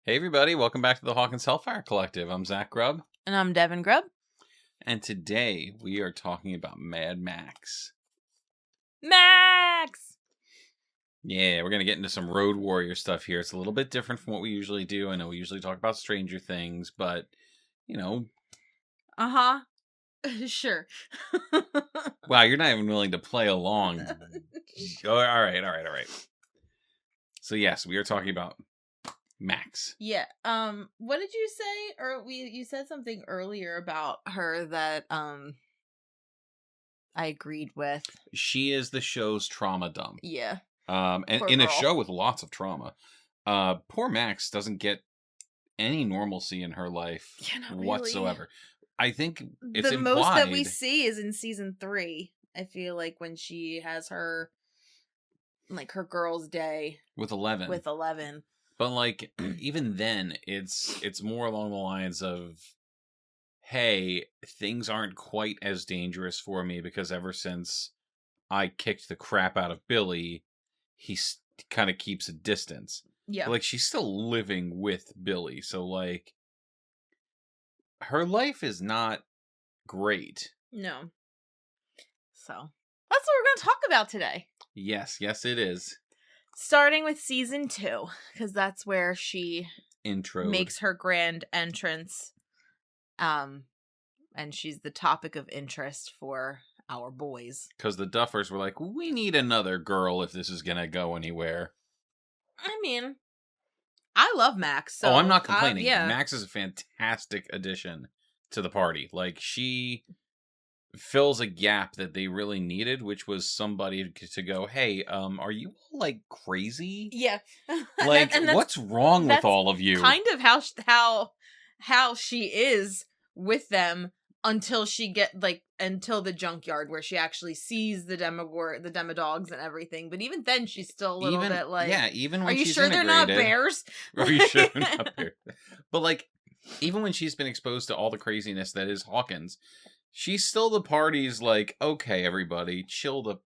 Hey everybody, welcome back to the Hawkins Hellfire Collective. I'm Zach Grubb. And I'm Devin Grubb. And today we are talking about Mad Max. Max! Yeah, we're going to get into some Road Warrior stuff here. It's a little bit different from what we usually do. I know we usually talk about Stranger Things, but, you know. Uh-huh. Sure. Wow, you're not even willing to play along. All right. So yes, we are talking about Max. Yeah. What did you say? Or you said something earlier about her that I agreed with. She is the show's trauma dump. Yeah. And Poor in girl. a show with lots of trauma. Poor Max doesn't get any normalcy in her life whatsoever. Really. I think it's the implied. Most that we see is in season 3. I feel like when she has her, like, her girls' day with 11. But like even then, it's more along the lines of, hey, things aren't quite as dangerous for me because ever since I kicked the crap out of Billy, he kind of keeps a distance. Yeah. But, like, she's still living with Billy, so like her life is not great. No. So that's what we're going to talk about today. Yes, it is. Starting with season 2, because that's where she makes her grand entrance. And she's the topic of interest for our boys. Because the Duffers were like, we need another girl if this is going to go anywhere. I mean, I love Max. So I'm not complaining. Yeah. Max is a fantastic addition to the party. Like, she fills a gap that they really needed, which was somebody to go, hey, are you all, like, crazy? Yeah. Like, what's wrong with all of you? Kind of how she is with them until until the junkyard where she actually sees the demodogs and everything. But even then, she's still a little bit like, yeah, even when are you she's sure they're not bears? Are you sure they're not bears? But like, even when she's been exposed to all the craziness that is Hawkins, she's still the party's like, okay, everybody, chill the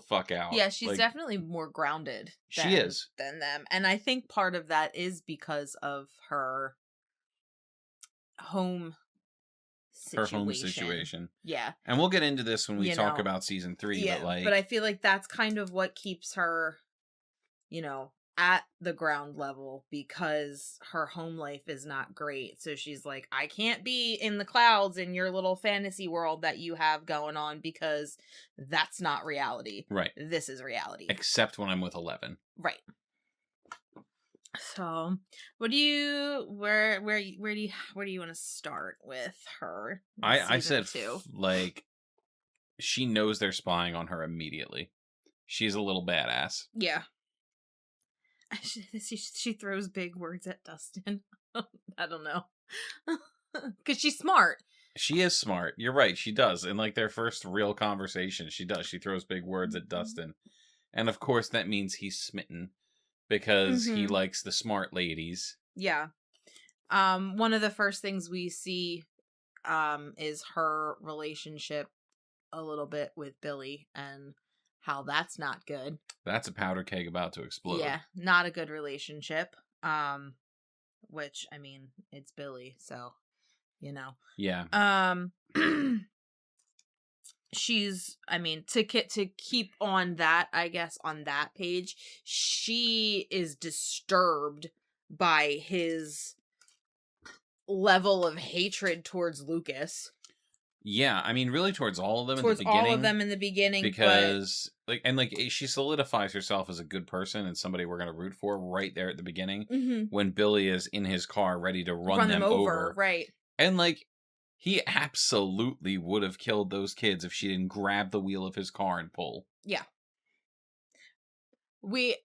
fuck out. Yeah, she's like, definitely more grounded. Than them, and I think part of that is because of her home situation. Yeah, and we'll get into this when we talk about season 3. Yeah, but I feel like that's kind of what keeps her, at the ground level, because her home life is not great. So she's like, I can't be in the clouds in your little fantasy world that you have going on, because that's not reality. Right. This is reality. Except when I'm with 11. Right. So, where do you want to start with her? I said 2? Like, she knows they're spying on her immediately. She's a little badass. Yeah. She throws big words at Dustin. I don't know. Because she's smart. She is smart. You're right. She does. In like their first real conversation, she does. She throws big words at Dustin. And of course that means he's smitten because he likes the smart ladies. Yeah. One of the first things we see is her relationship a little bit with Billy and how that's not good. That's a powder keg about to explode. Yeah, not a good relationship. Which, I mean, it's Billy, so, Yeah. She's, I mean, to keep on that, I guess, on that page, she is disturbed by his level of hatred towards Lucas. Yeah, I mean, really towards all of them towards in the beginning. All of them in the beginning. Because, she solidifies herself as a good person and somebody we're going to root for right there at the beginning when Billy is in his car ready to run them over. Right. And, like, he absolutely would have killed those kids if she didn't grab the wheel of his car and pull. Yeah.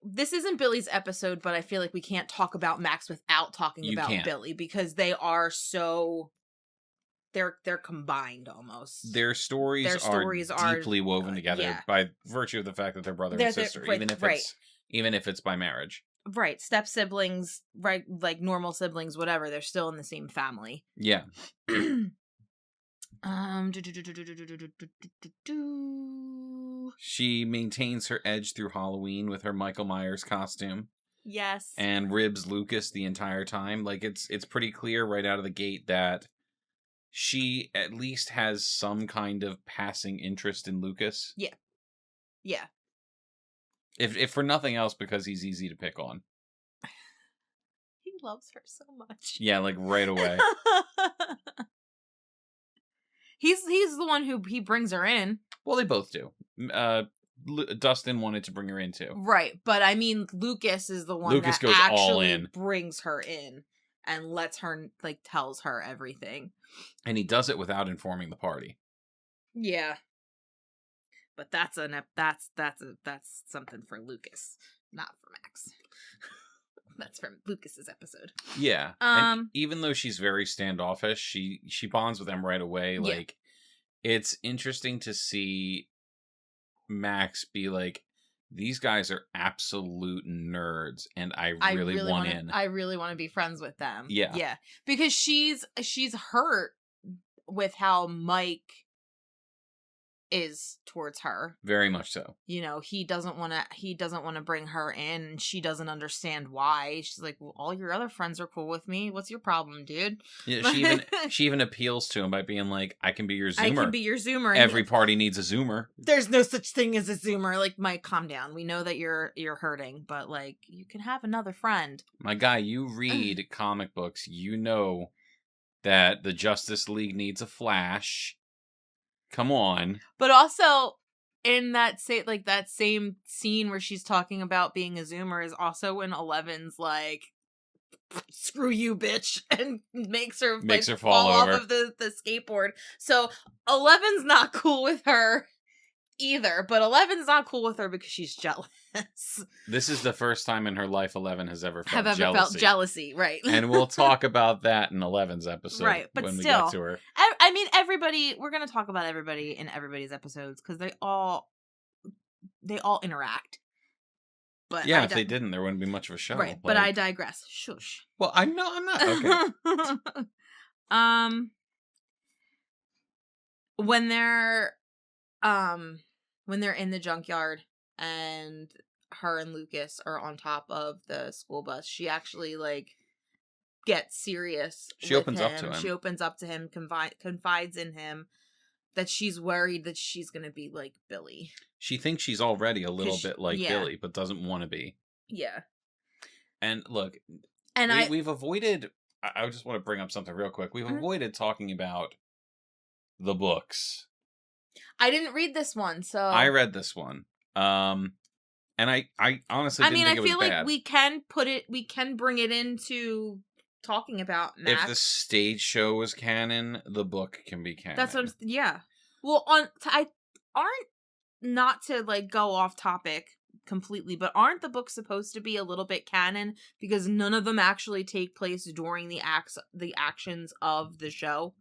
This isn't Billy's episode, but I feel like we can't talk about Max without talking about Billy, because they are so... They're combined almost. Their stories are deeply woven together by virtue of the fact that they're brother and sister, even if it's by marriage. Right, step siblings, right, like normal siblings, whatever. They're still in the same family. Yeah. She maintains her edge through Halloween with her Michael Myers costume. Yes. And ribs Lucas the entire time. Like, it's pretty clear right out of the gate that she at least has some kind of passing interest in Lucas. Yeah. Yeah. If for nothing else, because he's easy to pick on. He loves her so much. Yeah, like right away. He's the one who he brings her in. Well, they both do. Dustin wanted to bring her in too. Right, but I mean, Lucas is the one Lucas that goes actually all in. brings her in and lets her, like, tells her everything. And he does it without informing the party. Yeah. But that's something for Lucas, not for Max. That's from Lucas's episode. Yeah. And even though she's very standoffish, she bonds with him right away. Like, it's interesting to see Max be like, these guys are absolute nerds, and I really want in. I really want to be friends with them. Yeah. Yeah. Because she's hurt with how Mike is towards her. Very much so. You know, he doesn't want to bring her in, and she doesn't understand why. She's like, well, all your other friends are cool with me. What's your problem, dude? Yeah, she even appeals to him by being like, I can be your Zoomer. I can be your Zoomer. Every party needs a Zoomer. There's no such thing as a Zoomer. Like, Mike, calm down. We know that you're hurting, but, like, you can have another friend. My guy, you read comic books. You know that the Justice League needs a Flash. Come on. But also, in that same scene where she's talking about being a Zoomer is also when Eleven's like, screw you, bitch, and makes her fall off of the skateboard. So Eleven's not cool with her either, but Eleven's not cool with her because she's jealous. This is the first time in her life 11 has ever felt jealousy, right? And we'll talk about that in 11's episode, right? But when still, we get to her. I mean, everybody. We're gonna talk about everybody in everybody's episodes because they all interact. But yeah, if they didn't, there wouldn't be much of a show. Right, like, but I digress. Shush. Well, I'm not. Okay. When they're in the junkyard and her and Lucas are on top of the school bus, she actually, like, gets serious. She opens up to him. She opens up to him, confides in him that she's worried that she's gonna be like Billy. She thinks she's already a little bit like Billy, but doesn't want to be. Yeah. And look, and we've avoided. I just want to bring up something real quick. We've avoided talking about the books. I didn't read this one, so I read this one. And I honestly didn't think it was bad. I feel like we can bring it into talking about Max. If the stage show was canon, the book can be canon. That's what yeah. Well, not to, like, go off topic completely, but aren't the books supposed to be a little bit canon because none of them actually take place during the actions of the show?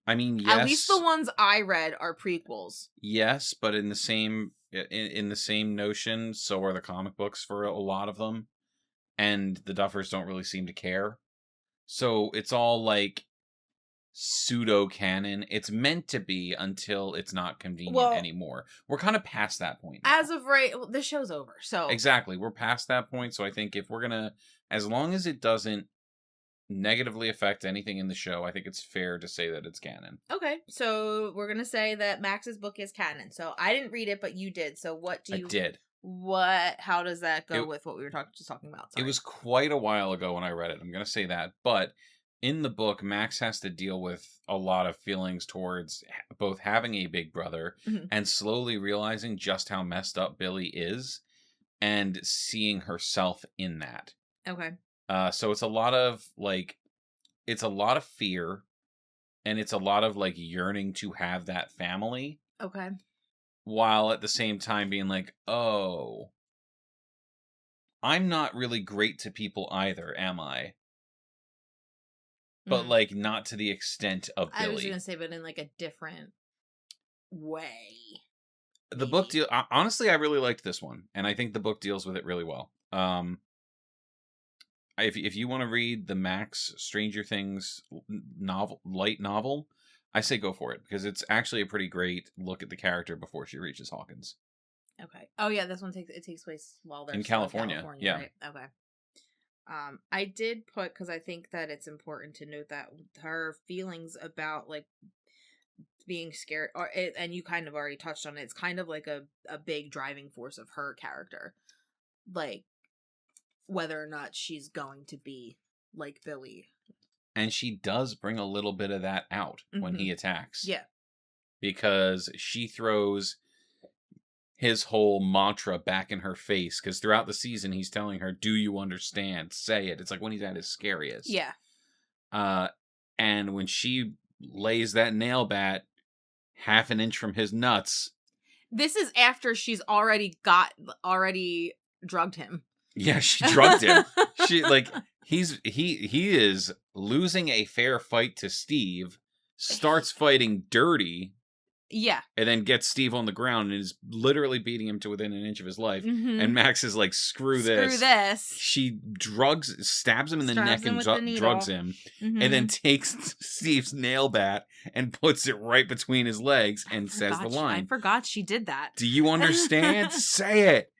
I mean, yes. At least the ones I read are prequels. Yes, but in the same notion, so are the comic books for a lot of them, and the Duffers don't really seem to care. So it's all like pseudo canon. It's meant to be until it's not convenient anymore. We're kind of past that point now. As of right, the show's over. So exactly, we're past that point. So I think if we're gonna, as long as it doesn't negatively affect anything in the show, I think it's fair to say that it's canon. Okay, so we're gonna say that Max's book is canon. So I didn't read it, but you did. So what do you? I did. How does that go with what we were just talking about? Sorry. It was quite a while ago when I read it. I'm gonna say that, but in the book, Max has to deal with a lot of feelings towards both having a big brother and slowly realizing just how messed up Billy is and seeing herself in that. Okay. So it's a lot of fear and it's a lot of, like, yearning to have that family. Okay. While at the same time being like, oh, I'm not really great to people either, am I? But, like, not to the extent of Billy. I was going to say, but in, like, a different way. The book honestly, I really liked this one. And I think the book deals with it really well. If you want to read the Max Stranger Things light novel, I say go for it. Because it's actually a pretty great look at the character before she reaches Hawkins. Okay. Oh, yeah, this one takes place while they're in California. Yeah. Right? Okay. I did put, because I think that it's important to note that her feelings about like being scared, and you kind of already touched on it, it's kind of like a big driving force of her character, like whether or not she's going to be like Billy. And she does bring a little bit of that out when he attacks. Yeah. Because she throws his whole mantra back in her face, because throughout the season he's telling her, do you understand? Say it. It's like when he's at his scariest. Yeah. And when she lays that nail bat half an inch from his nuts. This is after she's already drugged him. Yeah, she drugged him. He is losing a fair fight to Steve, starts fighting dirty. Yeah. And then gets Steve on the ground and is literally beating him to within an inch of his life. And Max is like, screw this. She stabs him in the neck and drugs him. And then takes Steve's nail bat and puts it right between his legs and says the line. I forgot she did that. Do you understand? Say it.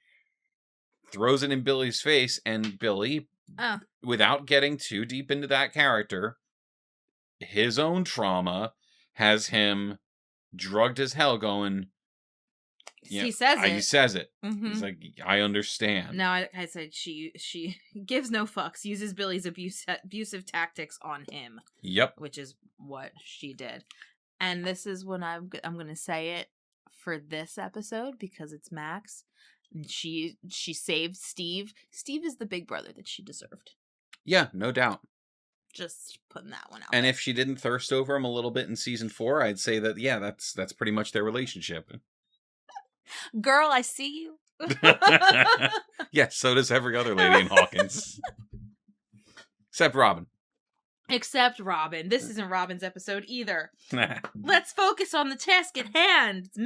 Throws it in Billy's face, and Billy, without getting too deep into that character, his own trauma has him drugged as hell going, he says it. He says it. He's like, I understand. No, I said she gives no fucks, uses Billy's abusive tactics on him. Yep. Which is what she did. And this is when I'm going to say it for this episode, because it's Max. And she saved Steve. Steve is the big brother that she deserved. Yeah, no doubt. Just putting that one out. And if she didn't thirst over him a little bit in season 4, I'd say that, yeah, that's pretty much their relationship. Girl, I see you. Yeah, so does every other lady in Hawkins. Except Robin. This isn't Robin's episode either. Let's focus on the task at hand. It's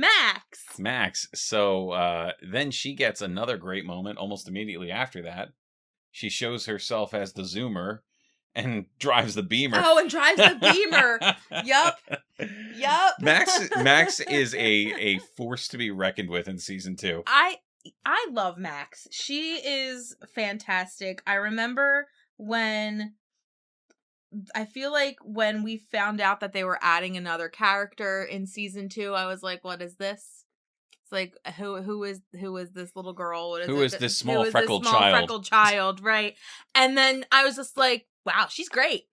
Max. So then she gets another great moment almost immediately after that. She shows herself as the Zoomer and drives the Beamer. Oh, and drives the Beamer. Yup. Max is a force to be reckoned with in season 2. I love Max. She is fantastic. I remember when we found out that they were adding another character in season 2, I was like, what is this? It's like, who is this little girl? Who is this small freckled child? Right. And then I was just like, wow, she's great.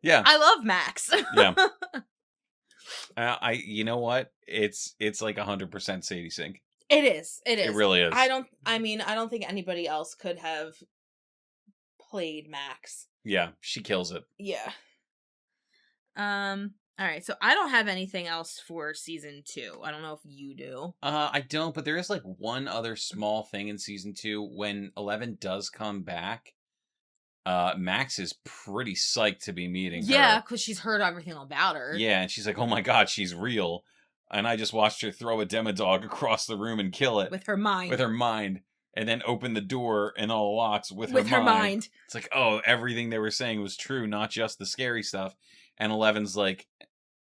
Yeah. I love Max. Yeah. You know what? It's like 100% Sadie Sink. It is. It really is. I don't think anybody else could have played Max. Yeah, she kills it. Yeah. All right, so I don't have anything else for season 2. I don't know if you do. I don't, but there is like one other small thing in season 2. When 11 does come back, Max is pretty psyched to be meeting her. Yeah, because she's heard everything about her. Yeah, and she's like, oh my god, she's real. And I just watched her throw a Demodog across the room and kill it. With her mind. And then open the door and all locks with her mind. It's like, oh, everything they were saying was true, not just the scary stuff. And 11's like,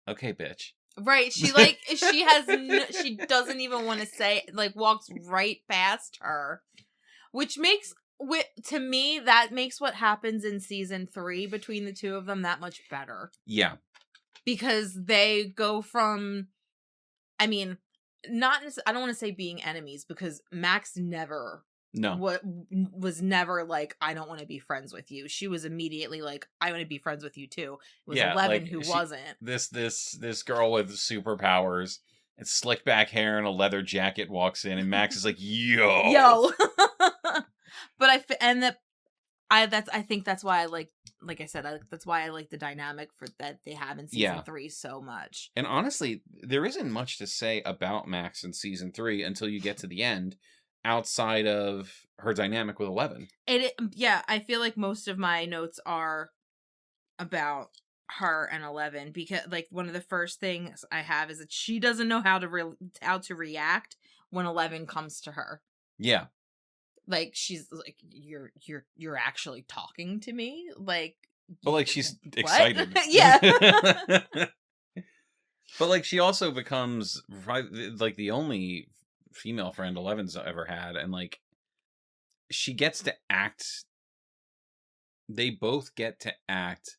okay, bitch. Right. She she doesn't even want to say, like, walks right past her. Which makes, to me, that makes what happens in season 3 between the two of them that much better. Yeah. Because they go from, I mean, I don't want to say being enemies, because Max never was never like, I don't want to be friends with you. She was immediately like, I want to be friends with you too. It was 11 who wasn't. This girl with superpowers and slick back hair and a leather jacket walks in, and Max is like, yo. But I think that's why I like I said, that's why I like the dynamic that they have in season 3 so much. And honestly, there isn't much to say about Max in season 3 until you get to the end, outside of her dynamic with 11. I feel like most of my notes are about her and 11, because like one of the first things I have is that she doesn't know how to react when 11 comes to her. Yeah. Like, she's like, you're actually talking to me? Like, but like, she's excited. Yeah. But like, she also becomes like the only female friend 11's ever had, and like, she gets to act they both get to act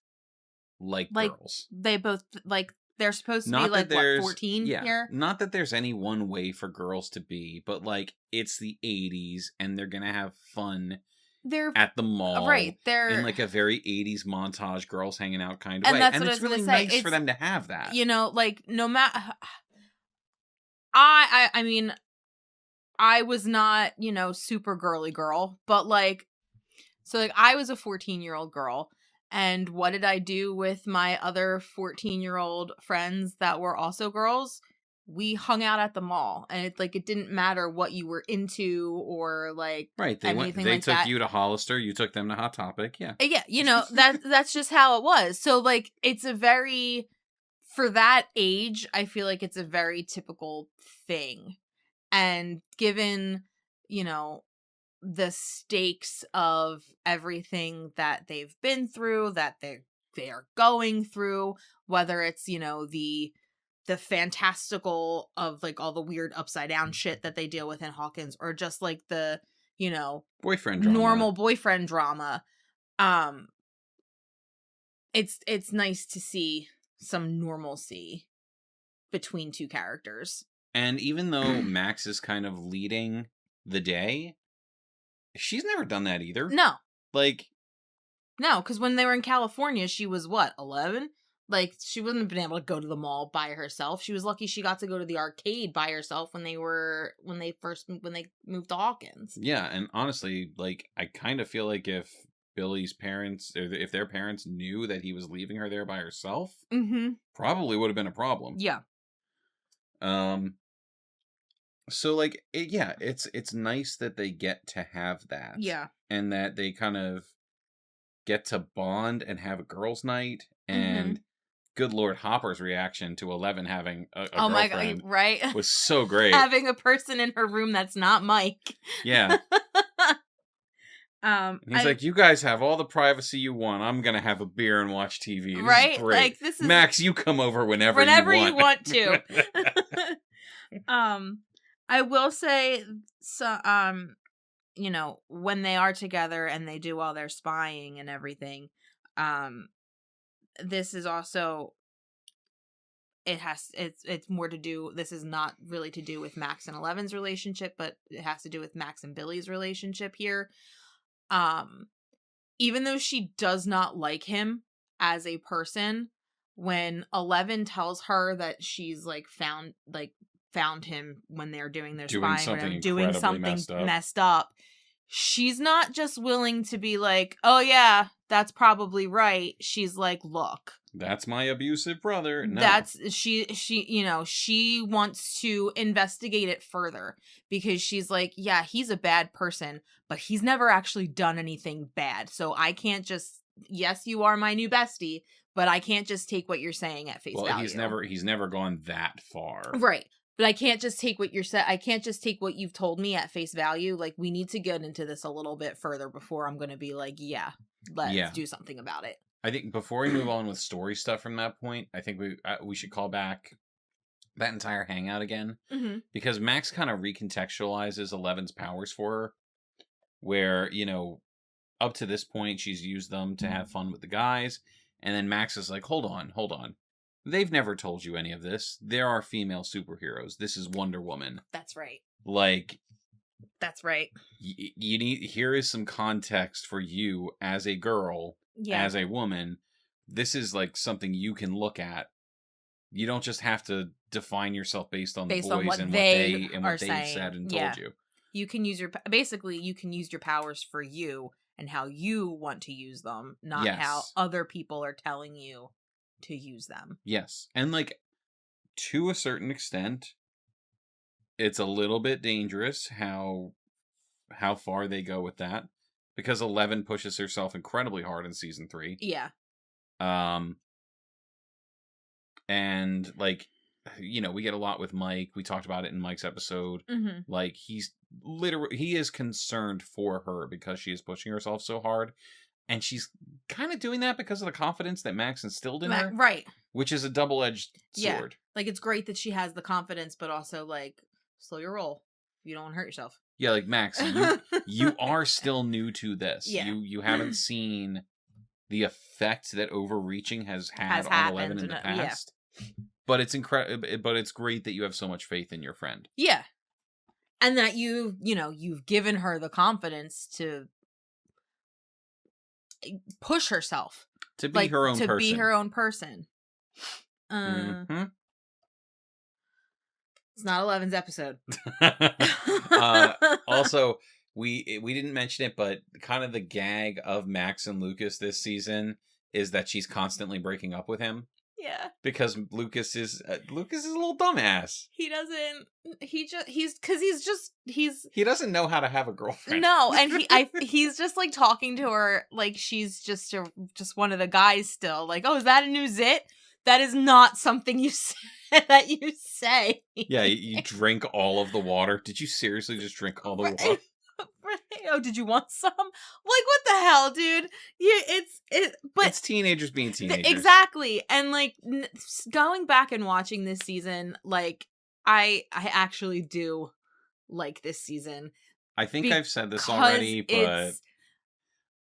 like girls. They both, like, they're supposed to Not be, like, that what, 14 here? Not that there's any one way for girls to be, but, like, it's the 80s, and they're gonna have fun at the mall. Right, they're... in, like, a very 80s montage, girls hanging out kind of and way. that's And what it's I was really gonna say. nice for them to have that. You know, like, no matter... I mean, I was not, you know, super girly girl, but, like, so, like, I was a 14-year-old girl, and what did I do with my other 14-year-old friends that were also girls? We hung out at the mall, and it didn't matter what you were into or, like, right, they took you to Hollister, you took them to Hot Topic, yeah. Yeah, you know, that's just how it was. So, like, it's a very, for that age, I feel like it's a very typical thing. And given, you know, the stakes of everything that they've been through, that they are going through, whether it's, you know, the fantastical of, like, all the weird upside down shit that they deal with in Hawkins, or just, like, the, you know, boyfriend drama. Normal boyfriend drama. It's nice to see some normalcy between two characters. And even though Max is kind of leading the day, she's never done that either. No. Like... No, because when they were in California, she was, what, 11? Like, she wouldn't have been able to go to the mall by herself. She was lucky she got to go to the arcade by herself when they moved to Hawkins. Yeah, and honestly, like, I kind of feel like if Billy's parents, or if their parents knew that he was leaving her there by herself, probably would have been a problem. Yeah. So, like, it's nice that they get to have that. Yeah. And that they kind of get to bond and have a girls' night. And good Lord, Hopper's reaction to 11 having a girlfriend, my God, right? was so great. Having a person in her room that's not Mike. Yeah. He's like, you guys have all the privacy you want. I'm gonna have a beer and watch TV. This right? is great. Like, this is Max, you come over whenever you want to. I will say, so, you know, when they are together and they do all their spying and everything, this is also, it's more to do, this is not really to do with Max and 11's relationship, but it has to do with Max and Billy's relationship here. Even though she does not like him as a person, when 11 tells her that she's, like, found him when they're doing their spying, doing something messed up, she's not just willing to be like, oh yeah, that's probably right. She's like, look, that's my abusive brother. No. That's she you know, she wants to investigate it further, because she's like, yeah, he's a bad person, but he's never actually done anything bad. So I can't just, yes, you are my new bestie, but I can't just take what you're saying at face value. Well, he's never gone that far. Right. But I can't just take what I can't just take what you've told me at face value. Like, we need to get into this a little bit further before I'm going to be like, yeah, let's do something about it. I think before we move on with story stuff from that point, I think we should call back that entire hangout again. Because Max kind of recontextualizes 11's powers for her, where, you know, up to this point, she's used them to have fun with the guys. And then Max is like, hold on. They've never told you any of this. There are female superheroes. This is Wonder Woman. That's right. Like, that's right. Here is some context for you as a girl, as a woman. This is like something you can look at. You don't just have to define yourself based on the boys and what they said and told you. You can use you can use your powers for you and how you want to use them, not how other people are telling you to use them. Yes. And, like, to a certain extent, it's a little bit dangerous how far they go with that, because 11 pushes herself incredibly hard in season 3. Yeah. And, like, you know, we get a lot with Mike. We talked about it in Mike's episode. Like, he is concerned for her because she is pushing herself so hard. And she's kind of doing that because of the confidence that Max instilled in her. Right. Which is a double-edged sword. Like, it's great that she has the confidence, but also, like, slow your roll. You don't want to hurt yourself. Yeah, like, Max, you are still new to this. Yeah. You haven't seen the effect that overreaching has had on 11 in the past. Yeah. But it's incredible. But it's great that you have so much faith in your friend. Yeah. And that you've given her the confidence to push herself. To be her own person. To be her own person. It's not 11's episode. Also, we didn't mention it, but kind of the gag of Max and Lucas this season is that she's constantly breaking up with him. Yeah. Because Lucas is a little dumbass. He doesn't know how to have a girlfriend. No, and he's just like talking to her like she's just one of the guys still. Like, oh, is that a new zit? That is not something you say. Yeah, you drink all of the water. Did you seriously just drink all the water? Oh, did you want some? Like, what the hell, dude? But it's teenagers being teenagers. Exactly. And like going back and watching this season, like I actually do like this season. I think I've said this already, but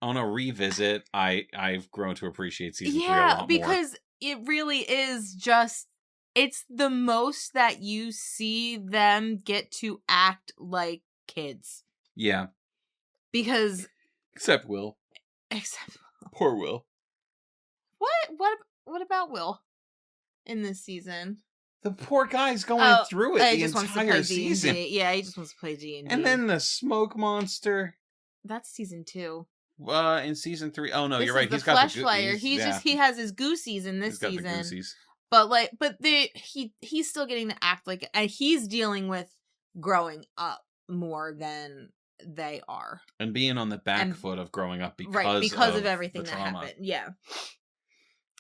on a revisit, I've grown to appreciate season 3 a lot more. Because it really is just, it's the most that you see them get to act like kids. Yeah. Because Except Will. Poor Will. What about Will in this season? The poor guy's going through it the entire season. Yeah, he just wants to play D&D. And then the smoke monster. That's season 2. In season 3. Oh no, you're right. He's got the flyer. He has his goosies in this season. Got the goosies. But he's still getting to act like, and he's dealing with growing up more than they are, and being on the back foot of growing up because of everything that happened. Yeah.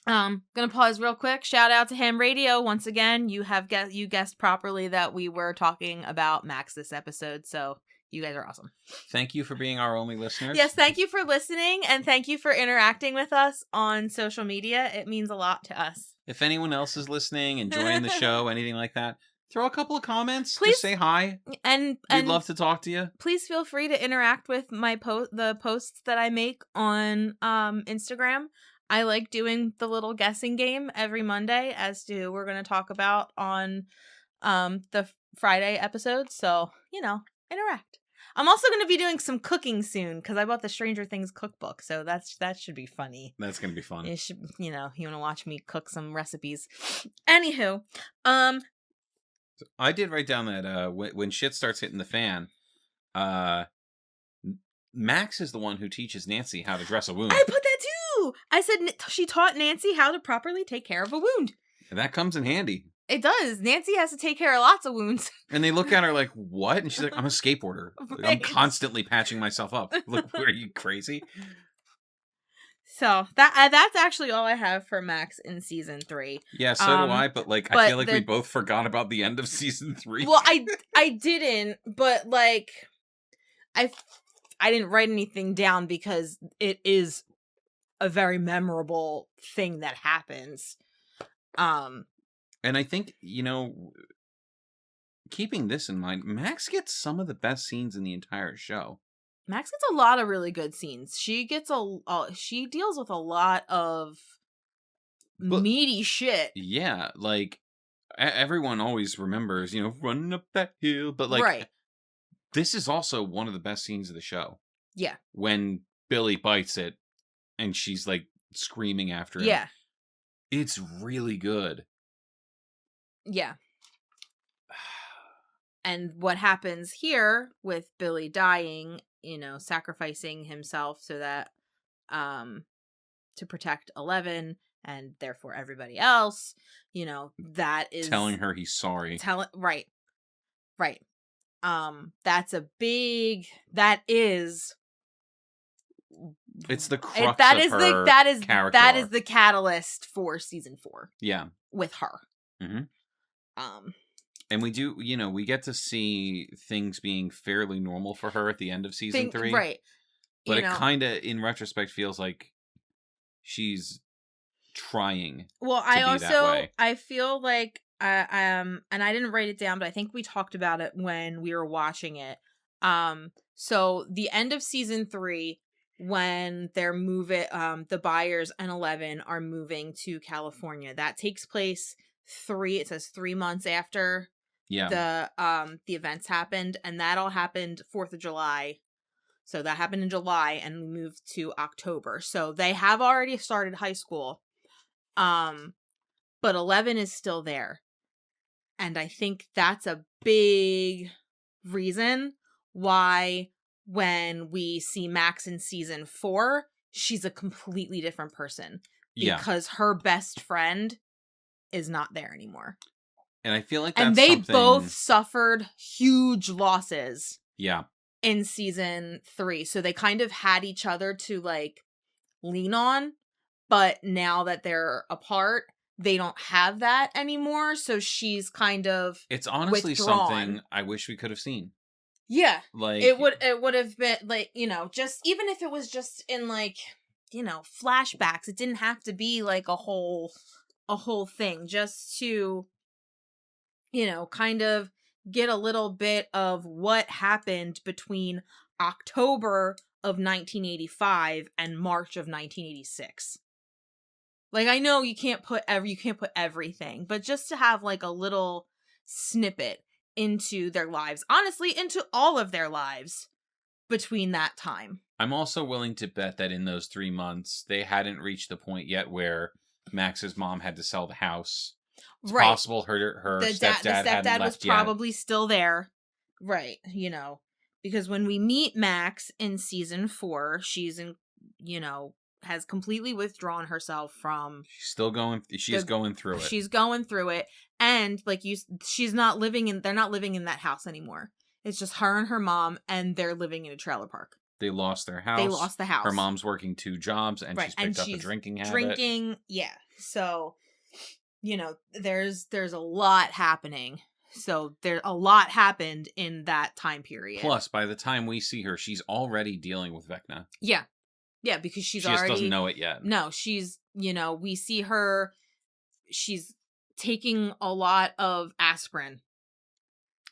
Gonna pause real quick. Shout out to Ham Radio once again. You guessed properly that we were talking about Max this episode, so you guys are awesome. Thank you for being our only listeners. Yes, thank you for listening, and thank you for interacting with us on social media. It means a lot to us. If anyone else is listening, enjoying the show, anything like that, throw a couple of comments. Please, just say hi. And we'd love to talk to you. Please feel free to interact with the posts that I make on Instagram. I like doing the little guessing game every Monday as to who we're going to talk about on the Friday episode. So, interact. I'm also going to be doing some cooking soon because I bought the Stranger Things cookbook. So that should be funny. That's going to be fun. It should, you want to watch me cook some recipes. Anywho, I did write down that when shit starts hitting the fan, Max is the one who teaches Nancy how to dress a wound. I put that too. I said she taught Nancy how to properly take care of a wound. And that comes in handy. It does. Nancy has to take care of lots of wounds. And they look at her like, what? And she's like, I'm a skateboarder. Right. I'm constantly patching myself up. Look, are you crazy? So that's actually all I have for Max in season 3. Yeah, so do I. But I feel like we both forgot about the end of season 3. Well, I didn't. But I didn't write anything down because it is a very memorable thing that happens. And I think, keeping this in mind, Max gets some of the best scenes in the entire show. Max gets a lot of really good scenes. She gets she deals with a lot of meaty shit. Yeah, everyone always remembers, running up that hill, but right. This is also one of the best scenes of the show. Yeah. When Billy bites it and she's screaming after him. Yeah. It's really good. Yeah. And what happens here with Billy dying, sacrificing himself so that to protect 11 and therefore everybody else, that is telling her he's sorry. Right. That's that is it's the crux of her character. That is the catalyst for season 4. Yeah. With her. Mm-hmm. And we do, we get to see things being fairly normal for her at the end of season 3. Right. But it kind of, in retrospect, feels like she's trying to be that way. I feel like, and I didn't write it down, but I think we talked about it when we were watching it. So the end of season 3, when they're moving, the Byers and 11 are moving to California. That takes place 3 months after the events happened, and that all happened 4th of July. So that happened in July, and we moved to October. So they have already started high school. But 11 is still there. And I think that's a big reason why when we see Max in season 4, she's a completely different person. Because her best friend is not there anymore. And I feel like that's and they both suffered huge losses. Yeah. In season 3. So they kind of had each other to like lean on. But now that they're apart, they don't have that anymore. So she's kind of It's honestly withdrawn. Something I wish we could have seen. Yeah. Like it would have been like, just even if it was just in like, flashbacks, it didn't have to be like a whole thing, just to kind of get a little bit of what happened between October of 1985 and March of 1986. Like, I know you can't put everything, but just to have like a little snippet into their lives, honestly, into all of their lives between that time. I'm also willing to bet that in those 3 months, they hadn't reached the point yet where Max's mom had to sell the house. It's possible her stepdad was probably still there. Right. Because when we meet Max in season 4, she's has completely withdrawn herself from. She's going through it. She's going through it. And she's not they're not living in that house anymore. It's just her and her mom, and they're living in a trailer park. They lost their house. They lost the house. Her mom's working 2 jobs, and she's picked up a drinking habit. Yeah. So, there's a lot happening. So a lot happened in that time period. Plus, by the time we see her, she's already dealing with Vecna. Yeah. Yeah, because she just doesn't know it yet. No, she's, we see her, she's taking a lot of aspirin.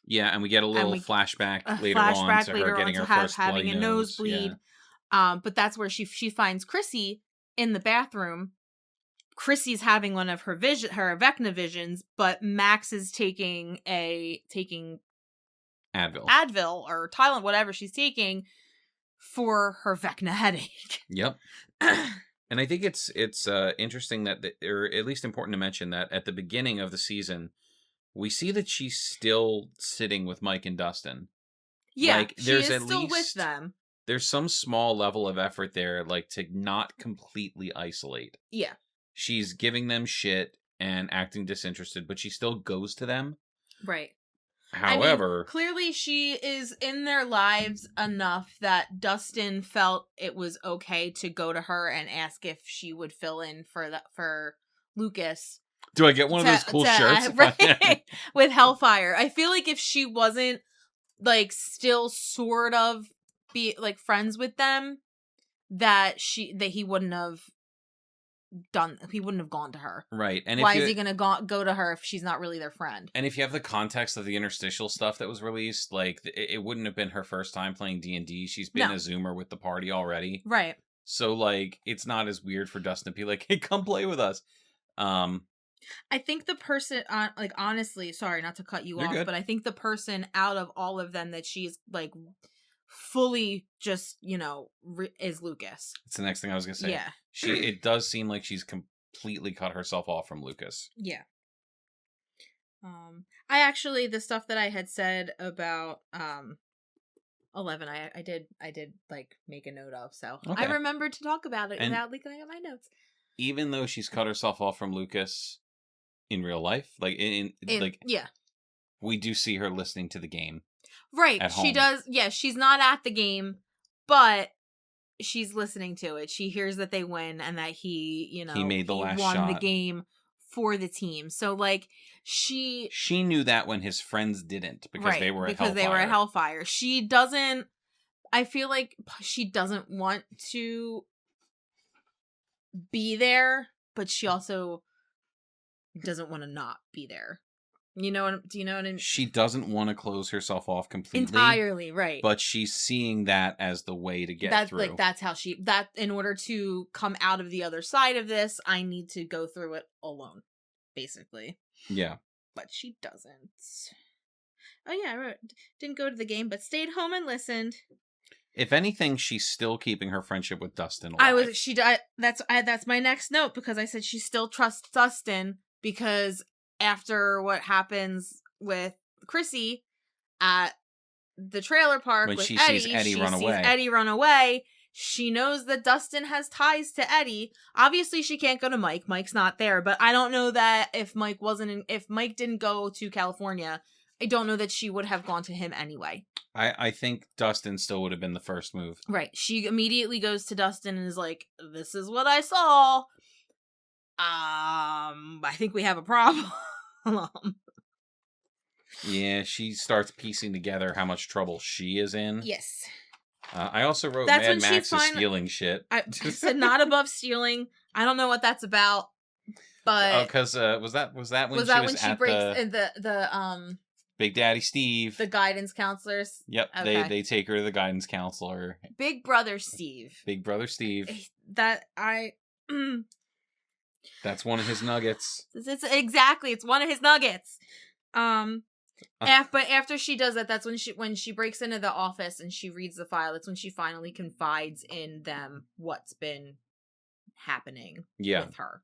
Yeah, and we get a little flashback later on to her getting her first having a nosebleed. Yeah. But that's where she finds Chrissy in the bathroom. Chrissy's having one of her Vecna visions, but Max is taking Advil or Tylenol, whatever she's taking, for her Vecna headache. Yep. And I think it's interesting that, or at least important to mention, that at the beginning of the season, we see that she's still sitting with Mike and Dustin. Yeah, like, she is still with them. There's some small level of effort there, like, to not completely isolate. Yeah. She's giving them shit and acting disinterested, but she still goes to them. Right. However, clearly she is in their lives enough that Dustin felt it was okay to go to her and ask if she would fill in for Lucas. Do I get one of those cool shirts? Right. With Hellfire. I feel like if she wasn't like still sort of be like friends with them, that he wouldn't have gone to her. Right. And why is he gonna go to her if she's not really their friend? And if you have the context of the interstitial stuff that was released, like, it wouldn't have been her first time playing D&D. She's been a Zoomer with the party already. Right. So, like, it's not as weird for Dustin to be like, hey, come play with us. I think the person, like, honestly, sorry not to cut you off, good. But I think the person out of all of them that she's like fully just, is Lucas. It's the next thing I was gonna say. Yeah. It does seem like she's completely cut herself off from Lucas. Yeah. I actually, the stuff that I had said about 11, I did like make a note of, so okay. I remembered to talk about it without looking at my notes. Even though she's cut herself off from Lucas in real life, like yeah, we do see her listening to the game. Right. She does. Yeah, she's not at the game, but she's listening to it. She hears that they win and that he made the last won shot. The game for the team. So like she knew that when his friends didn't, because they were at Hellfire. They were at Hellfire. She doesn't. I feel like she doesn't want to be there, but she also doesn't want to not be there. You know, do you know what I mean? She doesn't want to close herself off completely. Entirely, right. But she's seeing that as the way to get through. Like, that's how in order to come out of the other side of this, I need to go through it alone, basically. Yeah. But she doesn't. Oh yeah, right. Didn't go to the game, but stayed home and listened. If anything, she's still keeping her friendship with Dustin alive. That's my next note, because I said she still trusts Dustin, because after what happens with Chrissy at the trailer park when with she Eddie, sees Eddie run away. She knows that Dustin has ties to Eddie. Obviously, she can't go to Mike. Mike's not there, but I don't know that if Mike didn't go to California, I don't know that she would have gone to him anyway. I think Dustin still would have been the first move. Right. She immediately goes to Dustin and is like, "This is what I saw. I think we have a problem." Yeah, she starts piecing together how much trouble she is in. Yes. I also wrote Mad Max is stealing shit. I said not above stealing. I don't know what that's about, but because was that when she breaks the Big Daddy Steve, the guidance counselors? Yep, okay. they take her to the guidance counselor. Big Brother Steve. Big Brother Steve. That's one of his nuggets. It's one of his nuggets. But after she does that, that's when she breaks into the office and she reads the file. That's when she finally confides in them what's been happening with her.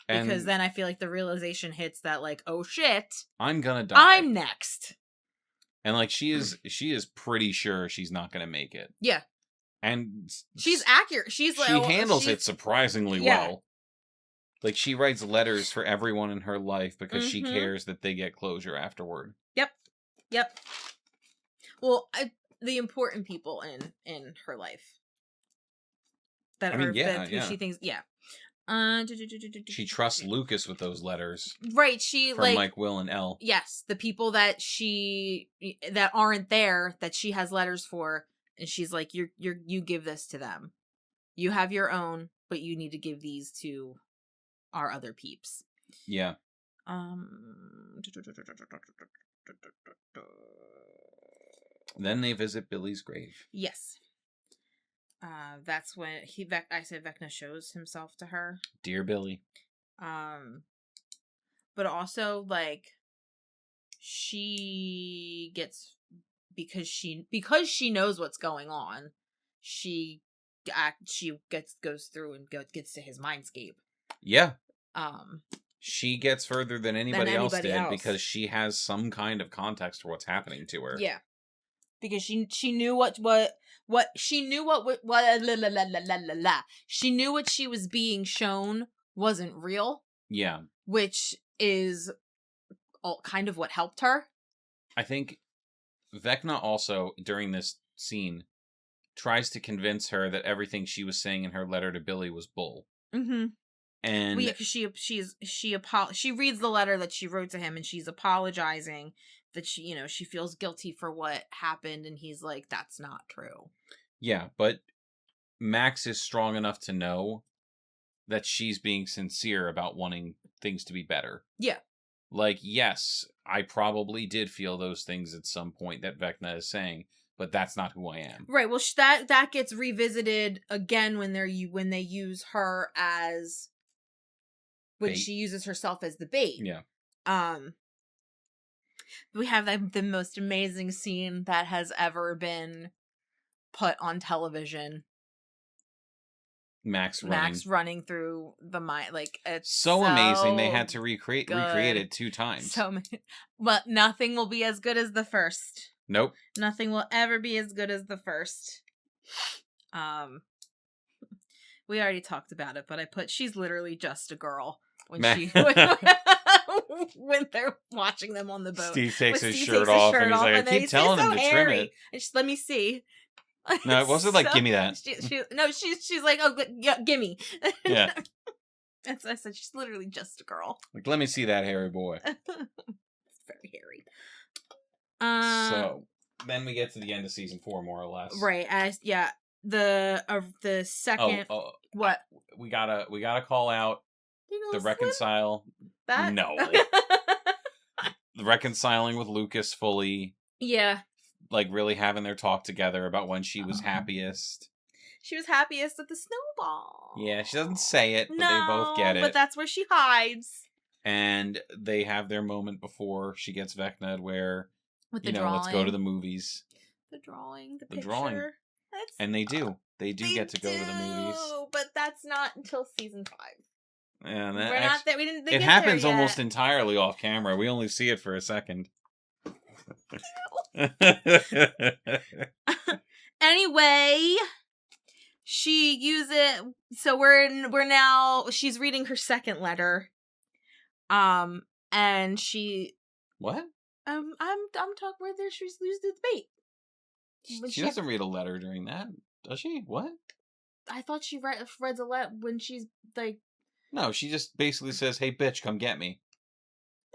Because then I feel like the realization hits that, like, oh shit, I'm gonna die. I'm next. And like she is pretty sure she's not gonna make it. Yeah. And she's accurate. She handles it surprisingly well. Like, she writes letters for everyone in her life because she cares that they get closure afterward. Yep. Well, the important people in her life. She thinks, she trusts Lucas with those letters. Right, from Mike, Will, and Elle. Yes, the people that aren't there, that she has letters for, and she's like, you give this to them. You have your own, but you need to give these to our other peeps. Yeah. Then they visit Billy's grave. Yes. That's when I said Vecna shows himself to her. Dear Billy. But also, like, she gets, because she knows what's going on, she goes through and gets to his mindscape. Yeah. She gets further than anybody else did because she has some kind of context for what's happening to her. Yeah. Because she knew she knew what she was being shown wasn't real. Yeah. Which is kind of what helped her. I think Vecna also, during this scene, tries to convince her that everything she was saying in her letter to Billy was bull. Mm-hmm. And because she reads the letter that she wrote to him, and she's apologizing that she feels guilty for what happened, and he's like, that's not true. Yeah, but Max is strong enough to know that she's being sincere about wanting things to be better. Yeah. Like, yes, I probably did feel those things at some point that Vecna is saying, but that's not who I am. Right. Well, that gets revisited again when they use her as when she uses herself as the bait. Yeah. We have the most amazing scene that has ever been put on television. Max running through the mine, like, it's so amazing. They had to recreate it 2 times. But nothing will be as good as the first. Nope. Nothing will ever be as good as the first. We already talked about it, but I put, she's literally just a girl when when they're watching them on the boat. Steve takes his shirt off and he's like, I keep telling him to trim it. And let me see. No, it wasn't like, give me that. She's like, oh, yeah, gimme. Yeah. That's I said, she's literally just a girl. Like, let me see that hairy boy. It's very hairy. So then we get to the end of season 4, more or less. Right. The second. What? We gotta call out the reconcile. That? No. reconciling with Lucas fully. Yeah. Like, really having their talk together about when she was happiest. She was happiest at the snowball. Yeah, she doesn't say it, but they both get it. But that's where she hides. And they have their moment before she gets Vecna where, with the drawing. Let's go to the movies. The drawing, the picture. Drawing. And they do. They get to go to the movies. But that's not until season 5. Yeah, we're not there. We didn't. It happens almost entirely off camera. We only see it for a second. Anyway, she uses. So we're now. She's reading her second letter. And she. What? I'm talking where there. She's losing the debate. She doesn't read a letter during that, does she? What? I thought she reads a letter when she's like. No, she just basically says, "Hey, bitch, come get me."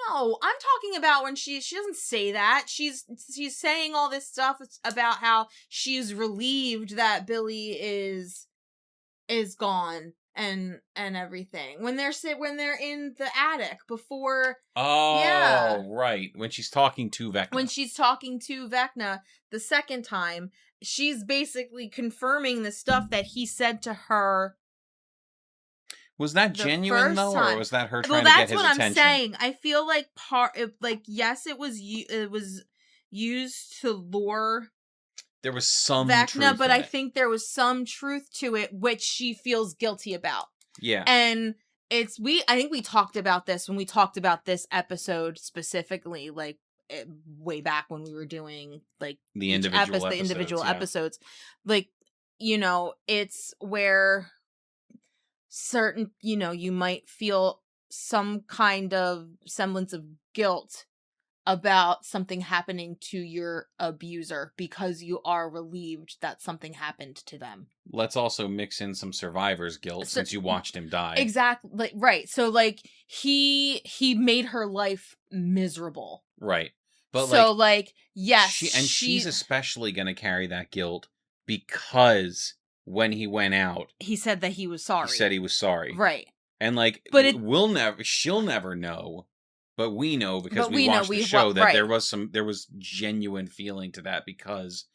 No, I'm talking about when she doesn't say that. She's saying all this stuff about how she's relieved that Billy is gone and everything. When they're in the attic before. Oh, yeah. Right. When she's talking to Vecna. When she's talking to Vecna the second time, she's basically confirming the stuff that he said to her. Was that genuine though, or was that her trying to get his attention? That's what I'm saying. I feel like yes, it was used to lure. There was some Vecna, truth but in I it. think there was some truth to it, which she feels guilty about. Yeah, and I think we talked about this when we talked about this episode specifically, like way back when we were doing like the individual episodes. Like, it's where certain, you might feel some kind of semblance of guilt about something happening to your abuser because you are relieved that something happened to them. Let's also mix in some survivor's guilt since you watched him die. Exactly. Right. So like he made her life miserable. Right. But so yes. She's especially going to carry that guilt because when he went out, he said that he was sorry. He said he was sorry. Right. And she'll never know, but we know because we watched the show that there was genuine feeling to that because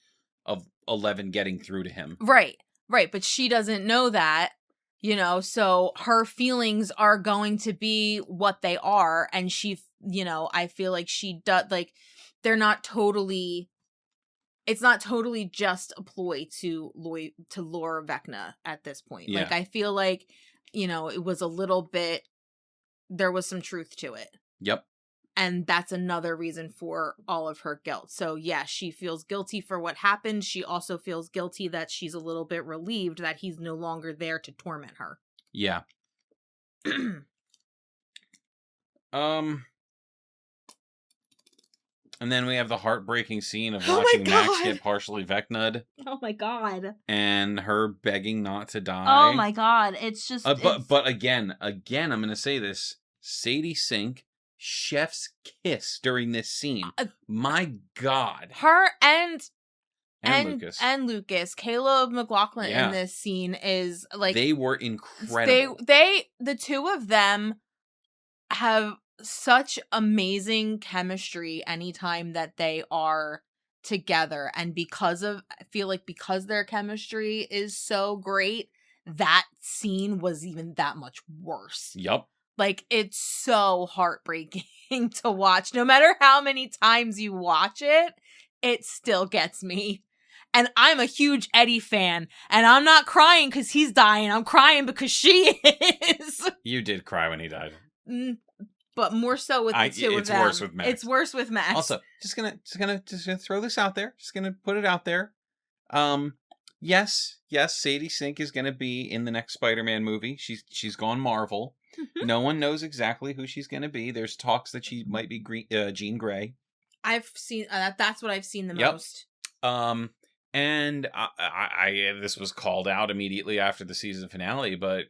of 11 getting through to him. Right. Right. But she doesn't know that, so her feelings are going to be what they are. And she, I feel like she does, they're not totally. It's not totally just a ploy to lure Vecna at this point. Yeah. I feel like, it was a little bit, there was some truth to it. Yep. And that's another reason for all of her guilt. So yeah, she feels guilty for what happened. She also feels guilty that she's a little bit relieved that he's no longer there to torment her. Yeah. And then we have the heartbreaking scene of watching Max get partially Vecna'd. Oh my god. And her begging not to die. Oh my god. It's just... But again, I'm going to say this. Sadie Sink, chef's kiss during this scene. My god. Her and Lucas. And Lucas. Caleb McLaughlin in this scene is like... They were incredible. The two of them have such amazing chemistry anytime that they are together, and I feel like because their chemistry is so great, that scene was even that much worse. Yep. It's so heartbreaking to watch. No matter how many times you watch it, it still gets me. And I'm a huge Eddie fan, and I'm not crying because he's dying. I'm crying because she is. You did cry when he died. But more so with the two of them. It's worse with Max. It's worse with Max. Also, just gonna throw this out there. Just gonna put it out there. Yes, Sadie Sink is gonna be in the next Spider-Man movie. She's gone Marvel. No one knows exactly who she's gonna be. There's talks that she might be Jean Grey. I've seen that's what I've seen the most. And I this was called out immediately after the season finale, but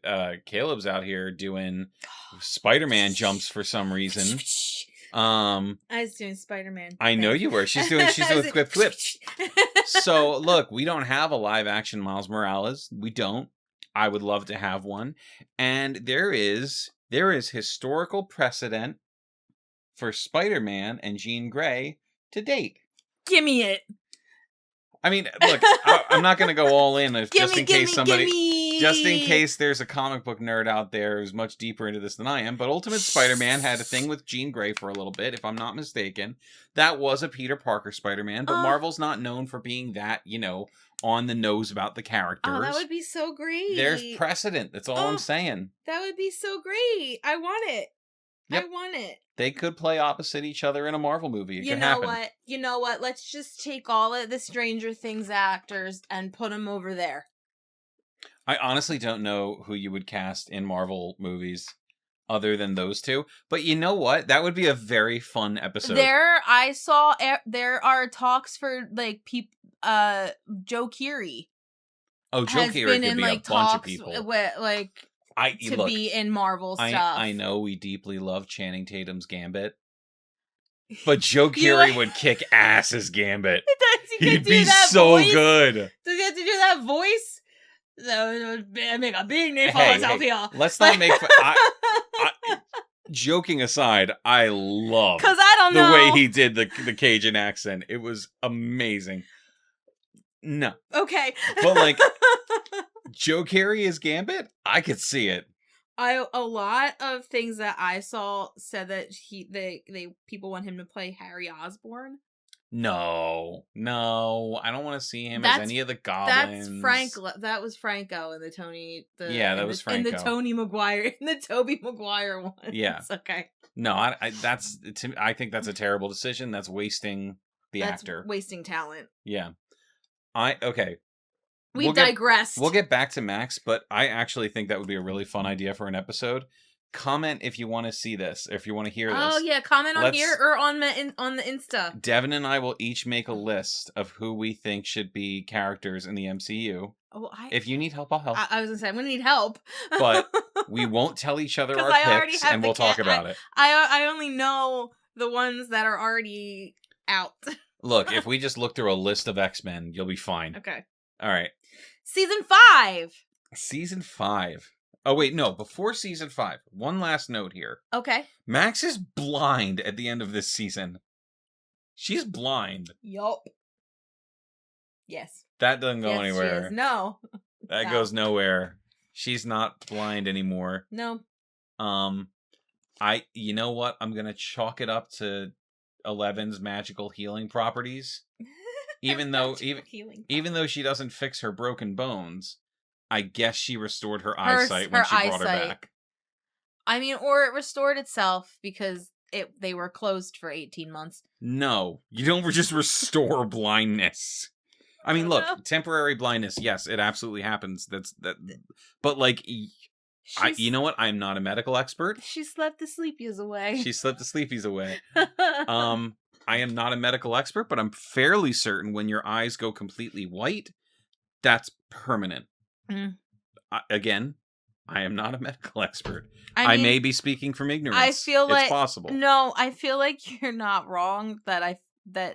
Caleb's out here doing Spider-Man jumps for some reason. I was doing Spider-Man. I know you were. She's doing flips. So look, we don't have a live action Miles Morales. We don't. I would love to have one. And there is historical precedent for Spider-Man and Jean Grey to date. Gimme it. I mean, look, I'm not going to go all in just in case there's a comic book nerd out there who's much deeper into this than I am. But Ultimate Spider-Man had a thing with Jean Grey for a little bit, if I'm not mistaken. That was a Peter Parker Spider-Man, but Marvel's not known for being that, on the nose about the characters. Oh, that would be so great. There's precedent. That's all I'm saying. That would be so great. I want it. Yep. I want it. They could play opposite each other in a Marvel movie. It could happen. You know what? Let's just take all of the Stranger Things actors and put them over there. I honestly don't know who you would cast in Marvel movies other than those two. But you know what? That would be a very fun episode. There are talks for Joe Keery. Oh, Joe Keery could be a bunch of people. Be in Marvel stuff. I know we deeply love Channing Tatum's Gambit, but Joe Keery would kick ass as Gambit. He'd be so good. Does he have to do that voice? Make a big name for myself here. Let's not make fun. Joking aside, I love the way he did the Cajun accent. It was amazing. No. Okay. But Joe Keery as Gambit? I could see it. A lot of things that I saw said that people want him to play Harry Osborn. No, I don't want to see him as any of the goblins. That was Franco in the Tony. That was Franco in the Tobey Maguire one. Yeah, it's okay. No, I think that's a terrible decision. That's wasting the actor, wasting talent. Yeah, okay. We digressed. We'll get back to Max, but I actually think that would be a really fun idea for an episode. Comment if you want to see this, if you want to hear this. Oh yeah, comment on here or on the Insta. Devin and I will each make a list of who we think should be characters in the MCU. Oh, if you need help, I'll help. I was gonna say I'm gonna need help, but we won't tell each other our picks, and we'll talk about it. I only know the ones that are already out. Look, if we just look through a list of X-Men, you'll be fine. Okay. All right. Season 5. Season 5. Oh, wait, no. Before Season 5, one last note here. Okay. Max is blind at the end of this season. She's blind. Yup. Yes. That doesn't go anywhere. She is. No. That goes nowhere. She's not blind anymore. No. You know what? I'm going to chalk it up to Eleven's magical healing properties. Even though she doesn't fix her broken bones, I guess she restored her eyesight when she brought her back. I mean, or it restored itself because they were closed for 18 months. No, you don't just restore blindness. I mean, look, temporary blindness, yes, it absolutely happens. But you know what? I'm not a medical expert. She slept the sleepies away. I am not a medical expert, but I'm fairly certain when your eyes go completely white, that's permanent. Again, I am not a medical expert. I may be speaking from ignorance. I feel it's possible. No, I feel like you're not wrong. That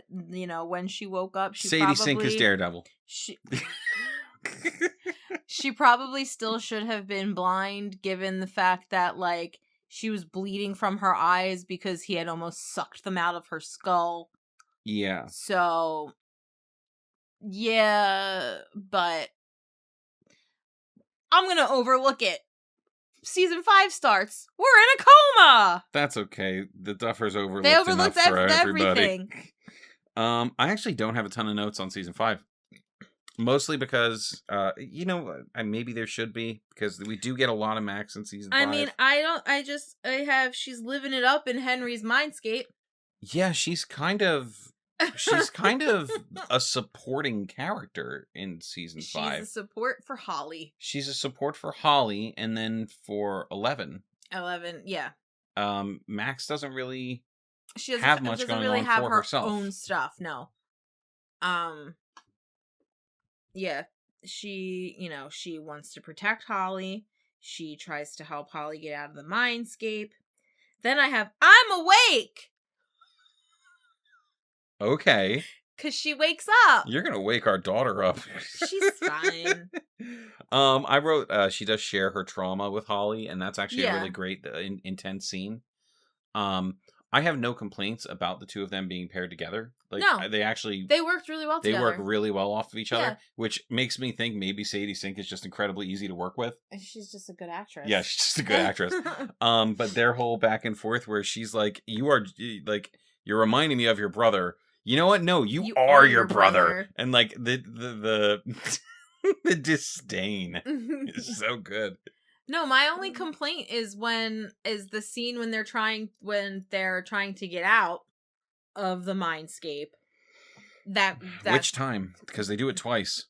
when she woke up, Sadie Sink is Daredevil. She probably still should have been blind, given the fact that she was bleeding from her eyes because he had almost sucked them out of her skull. Yeah. So, yeah, but I'm going to overlook it. Season 5 starts. We're in a coma! That's okay. The Duffers overlooked enough for everybody. Everything. I actually don't have a ton of notes on Season 5. Mostly because, maybe there should be, because we do get a lot of Max in Season 5. I mean, she's living it up in Henry's mindscape. Yeah, she's kind of a supporting character in Season 5. She's a support for Holly. She's a support for Holly, and then for 11. 11, yeah. Max doesn't really have much going really on have for her herself. Own stuff, no. Yeah, she wants to protect Holly. She tries to help Holly get out of the mindscape. Then I'm awake! Okay. Because she wakes up. You're going to wake our daughter up. She's fine. I wrote, she does share her trauma with Holly, and that's actually a really great, intense scene. I have no complaints about the two of them being paired together. Like, no, they worked really well together. They work together. really well off of each other, which makes me think maybe Sadie Sink is just incredibly easy to work with. She's just a good actress. Yeah, she's just a good actress. But their whole back and forth where she's like, you're reminding me of your brother. You know what? No, you are your brother. And like the the disdain is so good. No, my only complaint is the scene when they're trying to get out of the mindscape. That Which time? Because they do it twice.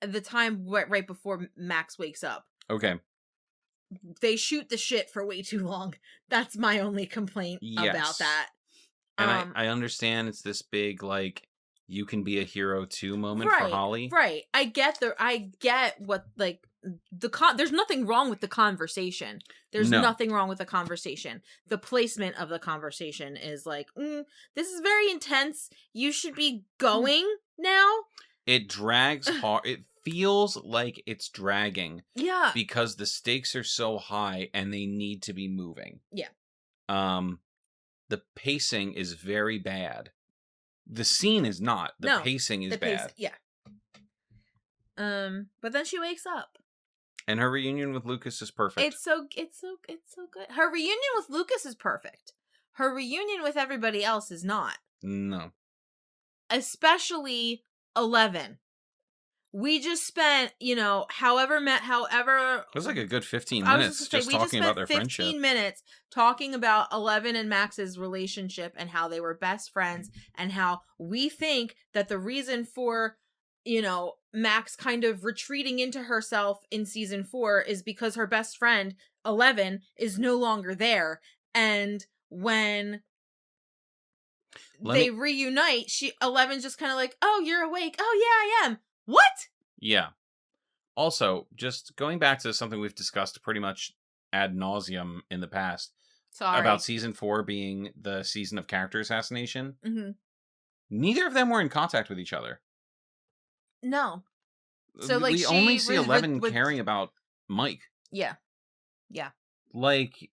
The time right before Max wakes up. Okay. They shoot the shit for way too long. That's my only complaint about that. And I understand it's this big, like, you can be a hero too moment for Holly. Right. I get what, like, there's nothing wrong with the conversation. There's nothing wrong with the conversation. The placement of the conversation is like, this is very intense. You should be going now. It drags hard. It feels like it's dragging. Yeah. Because the stakes are so high and they need to be moving. Yeah. The pacing is very bad. The scene is not. The pacing is bad. Yeah. But then she wakes up. And her reunion with Lucas is perfect. It's so good. Her reunion with Lucas is perfect. Her reunion with everybody else is not. No. Especially 11. We just spent, however it was like a good 15 minutes just talking about their friendship. 15 minutes talking about 11 and Max's relationship and how they were best friends and how we think that the reason for, Max kind of retreating into herself in season 4 is because her best friend 11 is no longer there. And when they reunite, 11's just kind of like, "Oh, you're awake. Oh yeah, I am." What? Yeah. Also, just going back to something we've discussed pretty much ad nauseum in the past. Sorry. About season 4 being the season of character assassination. Mm-hmm. Neither of them were in contact with each other. No. So like we only see 11 caring about Mike. Yeah. Yeah. Like,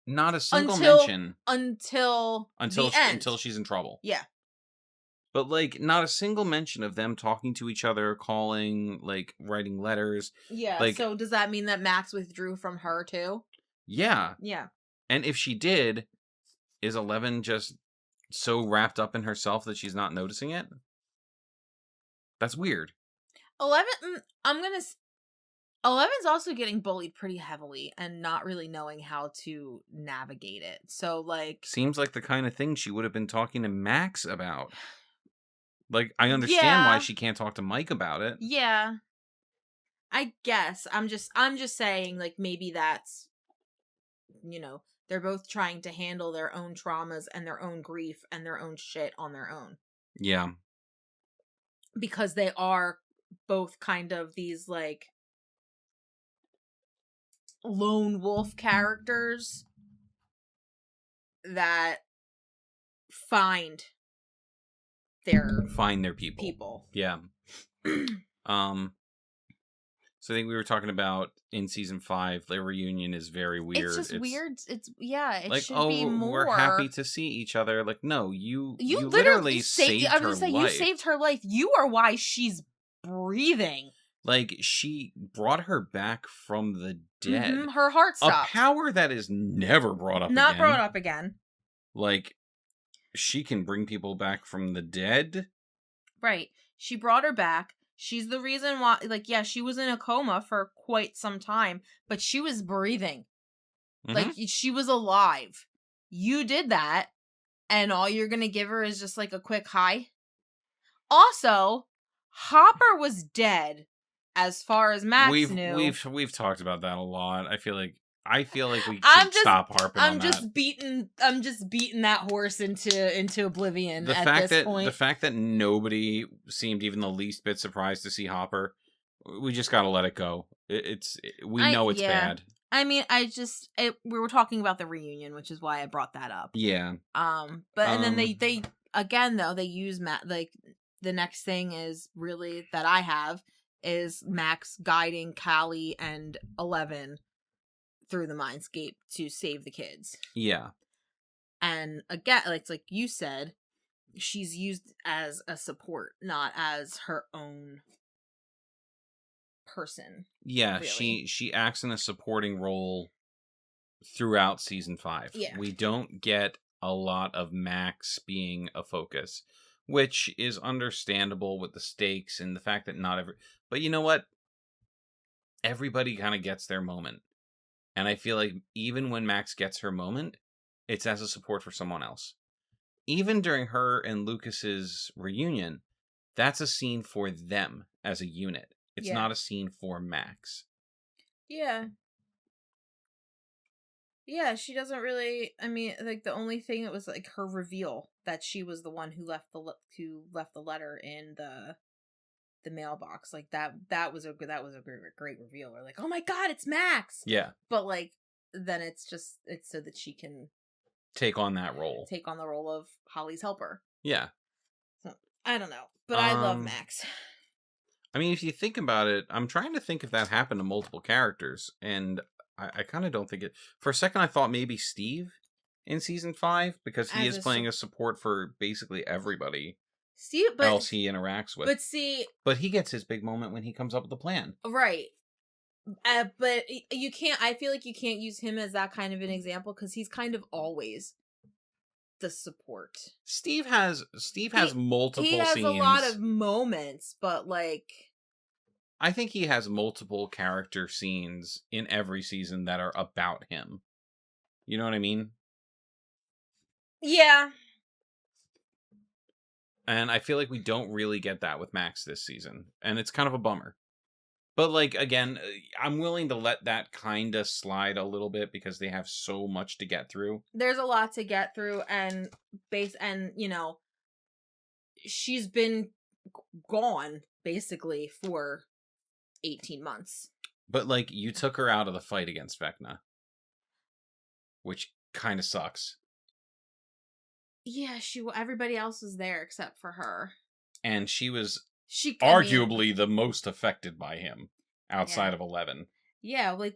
not a single mention until she's in trouble. Yeah. But, like, not a single mention of them talking to each other, calling, like, writing letters. Yeah, like, so does that mean that Max withdrew from her, too? Yeah. Yeah. And if she did, is 11 just so wrapped up in herself that she's not noticing it? That's weird. 11's also getting bullied pretty heavily and not really knowing how to navigate it. So, like... Seems like the kind of thing she would have been talking to Max about. Like, I understand why she can't talk to Mike about it. Yeah. I guess. I'm just saying, like, maybe that's, they're both trying to handle their own traumas and their own grief and their own shit on their own. Yeah. Because they are both kind of these, like, lone wolf characters that find their people. Yeah. So I think we were talking about in season 5, their reunion is very weird. It's just weird. It like, should be more. We're happy to see each other. Like, no, you literally saved her life. You saved her life. You are why she's breathing. Like, she brought her back from the dead. Mm-hmm. Her heart stopped. A power that is never brought up again. Not brought up again. Like, she can bring people back from the dead. Right. She brought her back. She's the reason why, like, yeah, she was in a coma for quite some time, but she was breathing. Mm-hmm. Like, she was alive. You did that, and all you're gonna give her is just, like, a quick hi. Also, Hopper was dead, as far as Max knew. We've talked about that a lot. I feel like we should stop harping on that. I'm just beating that horse into oblivion this point. The fact that nobody seemed even the least bit surprised to see Hopper, we just gotta let it go. We know it's bad. I mean, we were talking about the reunion, which is why I brought that up. Yeah. And then they again though they use Matt. Like, the next thing is really that I have is Max guiding Callie and 11 through the mindscape to save the kids. Yeah. And again, like you said, she's used as a support, not as her own person. Yeah, really. she acts in a supporting role throughout season 5. Yeah. We don't get a lot of Max being a focus, which is understandable with the stakes and the fact that not every... But you know what? Everybody kind of gets their moment. And I feel like even when Max gets her moment, it's as a support for someone else. Even during her and Lucas's reunion, that's a scene for them as a unit. It's not a scene for Max. Yeah. Yeah, she doesn't really. I mean, like the only thing that was like her reveal that she was the one who left the letter in the mailbox. Like that was a great reveal. We're like, oh my god, it's Max. Yeah. But like then it's so that she can take on that role. Take on the role of Holly's helper. Yeah. So I don't know, but I love Max. I mean, if you think about it, I'm trying to think if that happened to multiple characters, and I kind of don't think it. For a second, I thought maybe Steve in season 5, because he is playing a support for basically everybody else he interacts with. But he gets his big moment when he comes up with the plan. Right. But you can't. I feel like you can't use him as that kind of an example because he's kind of always the support. Steve has multiple scenes. He has a lot of moments, but like I think he has multiple character scenes in every season that are about him. You know what I mean? Yeah. And I feel like we don't really get that with Max this season, and it's kind of a bummer. But like again, I'm willing to let that kind of slide a little bit because they have so much to get through. There's a lot to get through, and you know, she's been gone basically for 18 months. But like you took her out of the fight against Vecna, which kind of sucks. Yeah, everybody else was there except for her. And she was arguably the most affected by him outside of 11. Yeah, like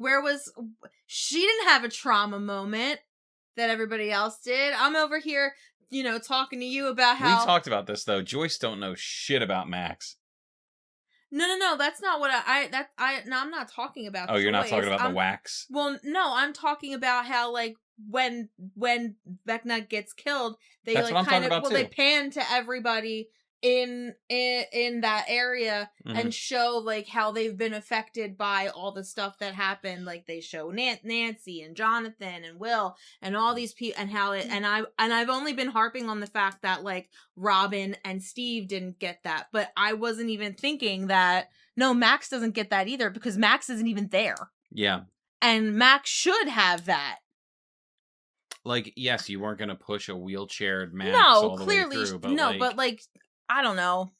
she didn't have a trauma moment that everybody else did. I'm over here, you know, talking to you about how... We talked about this though. Joyce don't know shit about Max. No, that's not what I'm not talking about. Oh, you're not talking about the wax? Well, no, I'm talking about how like when Vecna gets killed, they they pan to everybody in that area and show like how they've been affected by all the stuff that happened. Like they show Nancy and Jonathan and Will and all these people and how I've only been harping on the fact that like Robin and Steve didn't get that, but I wasn't even thinking that no, Max doesn't get that either because Max isn't even there. Yeah. And Max should have that. Like, yes, you weren't going to push a wheelchaired Max all the way through. But but like, I don't know.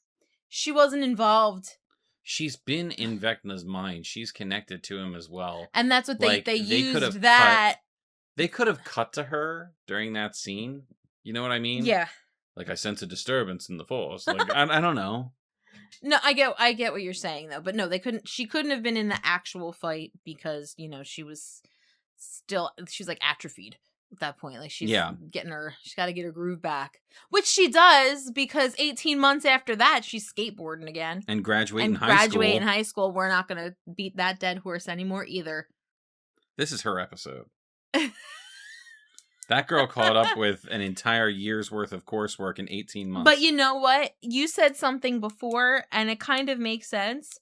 She wasn't involved. She's been in Vecna's mind. She's connected to him as well. And that's what they used that. They could have cut to her during that scene. You know what I mean? Yeah. Like, I sense a disturbance in the force. Like, I don't know. No, I get what you're saying though, but no, she couldn't have been in the actual fight because, you know, she was like atrophied at that point. Like she's she's got to get her groove back, which she does because 18 months after that, she's skateboarding again and graduating high school. We're not going to beat that dead horse anymore either. This is her episode. That girl caught up with an entire year's worth of coursework in 18 months. But you know what? You said something before, and it kind of makes sense.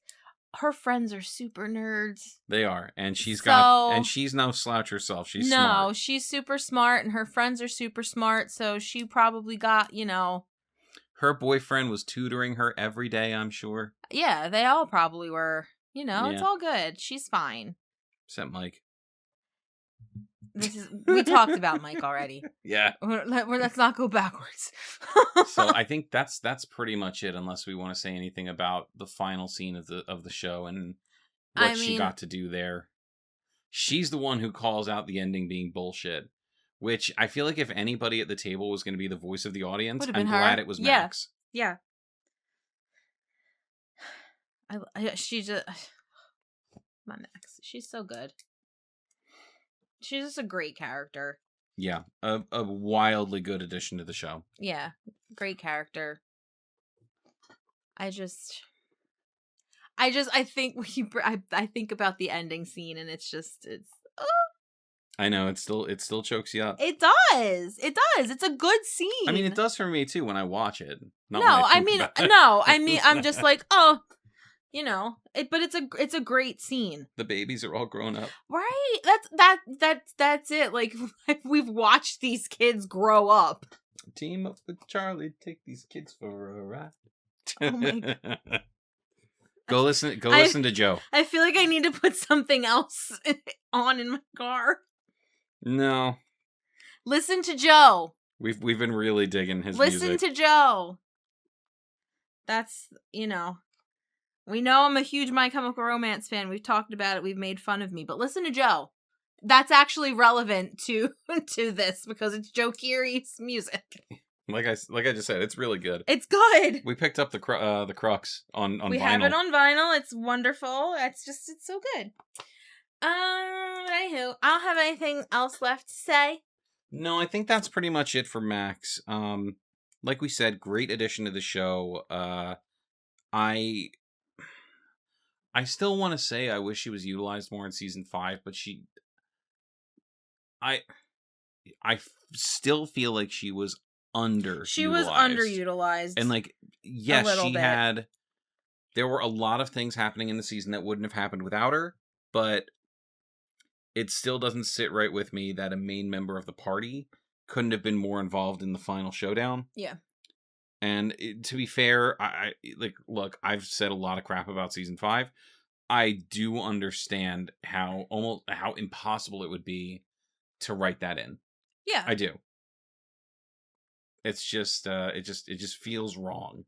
Her friends are super nerds. They are. And she's no slouch herself. She's smart. No, she's super smart, and her friends are super smart, so she probably got, you know... Her boyfriend was tutoring her every day, I'm sure. Yeah, they all probably were. You know, It's all good. She's fine. Except Mike. We talked about Mike already. Yeah. Let's not go backwards. So I think that's pretty much it, unless we want to say anything about the final scene of the show and what she got to do there. She's the one who calls out the ending being bullshit, which I feel like if anybody at the table was going to be the voice of the audience, I'm glad it was Max. Yeah. She's my Max. She's so good. She's just a great character. Yeah, a wildly good addition to the show. Yeah, great character. I think about the ending scene, and it's. I know it still chokes you up. It does. It's a good scene. I mean, it does for me too when I watch it. I'm just like, oh, but it's a great scene. The babies are all grown up, right? That's it. Like we've watched these kids grow up. Team up with Charlie, take these kids for a ride. Oh my God. Go listen to Joe. I feel like I need to put something else on in my car. No. Listen to Joe. We've been really digging his music. Listen to Joe. That's, we know I'm a huge My Chemical Romance fan. We've talked about it. We've made fun of me. But listen to Joe. That's actually relevant to this because it's Joe Keery's music. Like I just said, it's really good. It's good. We picked up the Crux on we vinyl. We have it on vinyl. It's wonderful. It's so good. Anywho, I don't have anything else left to say. No, I think that's pretty much it for Max. Like we said, great addition to the show. I still want to say I wish she was utilized more in season 5, but I still feel like she was underutilized. She was underutilized. And like, yes, there were a lot of things happening in the season that wouldn't have happened without her, but it still doesn't sit right with me that a main member of the party couldn't have been more involved in the final showdown. Yeah. And to be fair, look, I've said a lot of crap about season 5. I do understand how impossible it would be to write that in. Yeah. I do. It's just it just feels wrong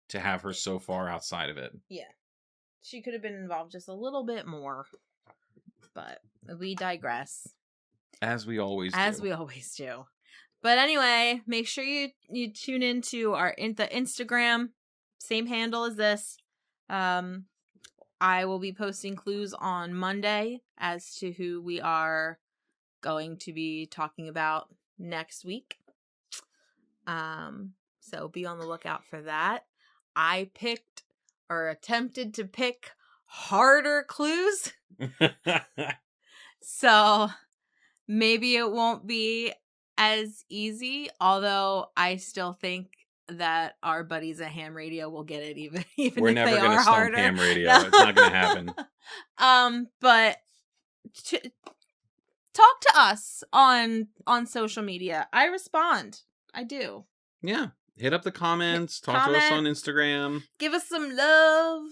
to have her so far outside of it. Yeah. She could have been involved just a little bit more. But we digress. As we always do. But anyway, make sure you tune into the Instagram, same handle as this. I will be posting clues on Monday as to who we are going to be talking about next week. So be on the lookout for that. I picked or attempted to pick harder clues. So maybe it won't be as easy, although I still think that our buddies at Ham Radio will get it even We're if never they gonna are stump harder. Ham Radio. No. It's not going to happen. But talk to us on social media. I respond. I do. Yeah. Hit up the comments. Talk to us on Instagram. Give us some love.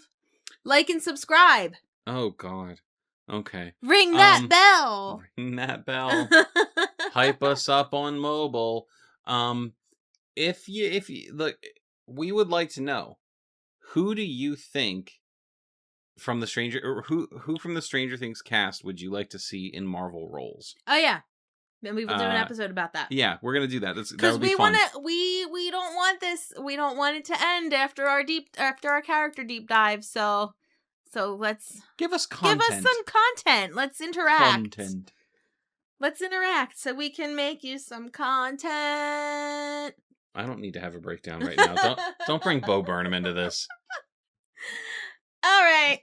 Like and subscribe. Oh, God. Okay. Ring that bell. Ring that bell. Hype us up on mobile. If you look, we would like to know, who do you think from the Stranger, or who from the Stranger Things cast would you like to see in Marvel roles? Oh yeah. Then we will do an episode about that. Yeah, we're gonna do that. Because we want to. We don't want this. We don't want it to end after our character deep dive. So let's give us content. Give us some content. Let's interact. Let's interact so we can make you some content. I don't need to have a breakdown right now. Don't bring Bo Burnham into this. All right.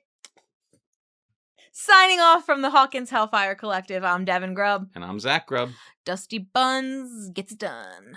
Signing off from the Hawkins Hellfire Collective, I'm Devin Grubb. And I'm Zach Grubb. Dusty Buns gets done.